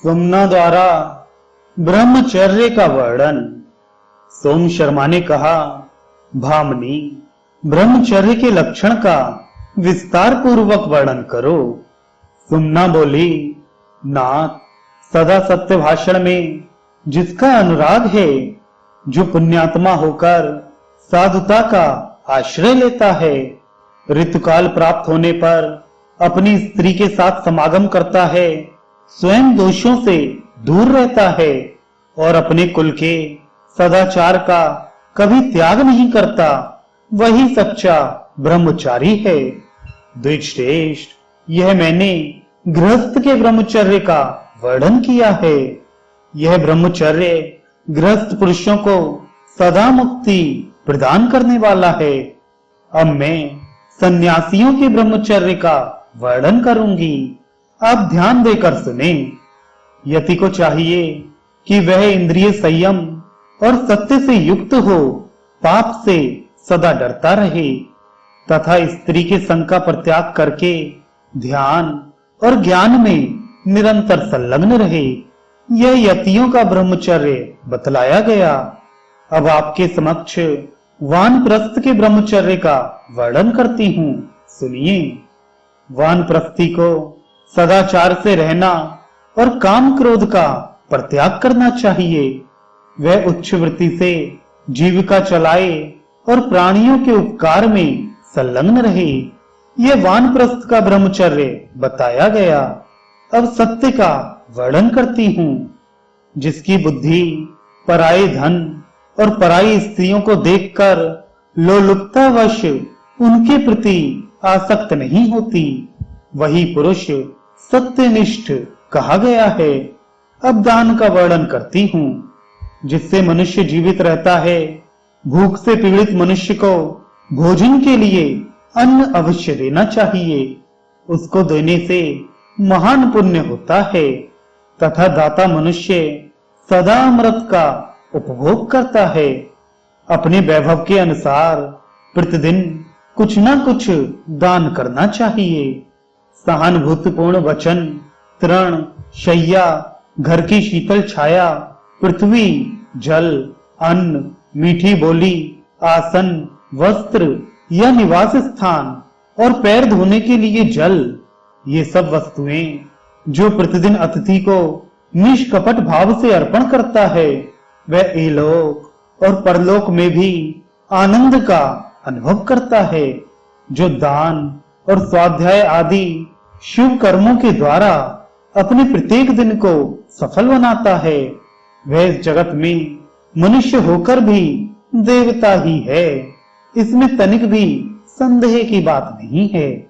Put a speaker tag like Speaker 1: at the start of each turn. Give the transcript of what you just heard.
Speaker 1: सुमना द्वारा ब्रह्मचर्य का वर्णन। सोम शर्मा ने कहा, भामनी, ब्रह्मचर्य के लक्षण का विस्तार पूर्वक वर्णन करो। सुमना बोली, नाथ, सदा सत्य भाषण में जिसका अनुराग है, जो पुण्यात्मा होकर साधुता का आश्रय लेता है, ऋतुकाल प्राप्त होने पर अपनी स्त्री के साथ समागम करता है, स्वयं दोषों से दूर रहता है और अपने कुल के सदाचार का कभी त्याग नहीं करता, वही सच्चा ब्रह्मचारी है। द्विजश्रेष्ठ, यह मैंने गृहस्थ के ब्रह्मचर्य का वर्णन किया है। यह ब्रह्मचर्य गृहस्थ पुरुषों को सदा मुक्ति प्रदान करने वाला है। अब मैं सन्यासियों के ब्रह्मचर्य का वर्णन करूंगी। आप ध्यान देकर सुने। यति को चाहिए कि वह इंद्रिय संयम और सत्य से युक्त हो, पाप से सदा डरता रहे तथा स्त्री के संग का परित्याग करके ध्यान और ज्ञान में निरंतर संलग्न रहे। यह यतियों का ब्रह्मचर्य बतलाया गया। अब आपके समक्ष वानप्रस्थ के ब्रह्मचर्य का वर्णन करती हूँ, सुनिए। वानप्रस्थी को सदाचार से रहना और काम क्रोध का परित्याग करना चाहिए। वह उच्च वृत्ति से जीविका चलाए और प्राणियों के उपकार में संलग्न रहे। यह वानप्रस्थ का ब्रह्मचर्य बताया गया। अब सत्य का वर्णन करती हूँ। जिसकी बुद्धि पराये धन और पराई स्त्रियों को देखकर लोलुपतावश उनके प्रति आसक्त नहीं होती, वही पुरुष सत्यनिष्ठ कहा गया है। अब दान का वर्णन करती हूँ। जिससे मनुष्य जीवित रहता है, भूख से पीड़ित मनुष्य को भोजन के लिए अन्न अवश्य देना चाहिए। उसको देने से महान पुण्य होता है तथा दाता मनुष्य सदा अमृत का उपभोग करता है। अपने वैभव के अनुसार प्रतिदिन कुछ न कुछ दान करना चाहिए। सहानुभूतिपूर्ण वचन, तृण, शैया, घर की शीतल छाया, पृथ्वी, जल, अन्न, मीठी बोली, आसन, वस्त्र या निवास स्थान और पैर धोने के लिए जल, ये सब वस्तुएं जो प्रतिदिन अतिथि को निष्कपट भाव से अर्पण करता है, वह इहलोक और परलोक में भी आनंद का अनुभव करता है। जो दान और स्वाध्याय आदि शुभ कर्मों के द्वारा अपने प्रत्येक दिन को सफल बनाता है, वह इस जगत में मनुष्य होकर भी देवता ही है। इसमें तनिक भी संदेह की बात नहीं है।